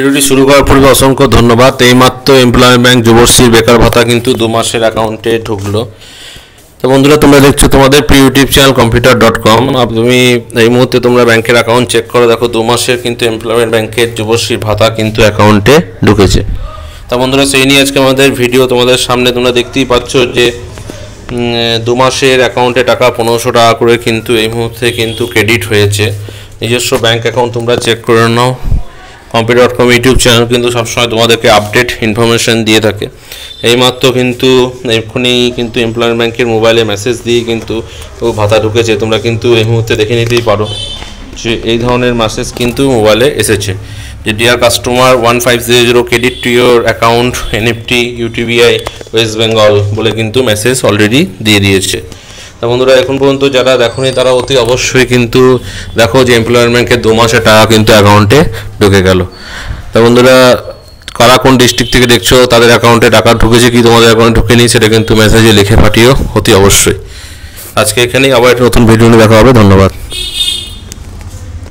ভিডিওটি শুরু করার পূর্বে অসংখ্য ধন্যবাদ। এইমাত্র এমপ্লয়মেন্ট ব্যাংক যুবশ্রী বেকার ভাতা কিন্তু 2 মাসের অ্যাকাউন্টে ঢুকলো। তো বন্ধুরা, তোমরা দেখছো তোমাদের প্রিয় ইউটিউব চ্যানেল computer.com। তুমি এই মুহূর্তে তোমরা ব্যাংকের অ্যাকাউন্ট চেক করো, দেখো 2 মাসের কিন্তু এমপ্লয়মেন্ট ব্যাংকের যুবশ্রী ভাতা কিন্তু অ্যাকাউন্টে ঢুকেছে। তা বন্ধুরা, সেই নিয়ে আজকে আমাদের ভিডিও। তোমাদের সামনে তোমরা দেখতেই পাচ্ছ যে 2 মাসের অ্যাকাউন্টে টাকা 1500 টাকা করে কিন্তু এই মুহূর্তে কিন্তু ক্রেডিট হয়েছে। নিজস্ব ব্যাংক অ্যাকাউন্ট তোমরা চেক করে নাও। computer.com ইউটিউব চ্যানেল কিন্তু সবসময় তোমাদেরকে আপডেট ইনফরমেশান দিয়ে থাকে। এইমাত্র কিন্তু এক্ষুনি কিন্তু এমপ্লয়মেন্ট ব্যাংকের মোবাইলে মেসেজ দিয়ে কিন্তু ভাতা ঢুকেছে। তোমরা কিন্তু এই মুহূর্তে দেখে নিতেই পারো যে এই ধরনের মেসেজ কিন্তু মোবাইলে এসেছে যে dear customer 1500 credit to your account NFT UTBI West Bengal বলে কিন্তু মেসেজ অলরেডি দিয়ে দিয়েছে। তা বন্ধুরা, এখন পর্যন্ত যারা দেখোনি তারা অতি অবশ্যই কিন্তু দেখো যে এমপ্লয়মেন্ট ব্যাংকের 2 মাসের টাকা কিন্তু অ্যাকাউন্টে ঢুকে গেল। তা বন্ধুরা, কারা কোন ডিস্ট্রিক্ট থেকে দেখছো, তাদের অ্যাকাউন্টে টাকা ঢুকেছে কি তোমাদের অ্যাকাউন্টে ঢুকেনি সেটা কিন্তু মেসেজে লিখে পাঠিও অতি অবশ্যই। আজকে এখানেই আবার একটা নতুন ভিডিও নিয়ে দেখা হবে। ধন্যবাদ।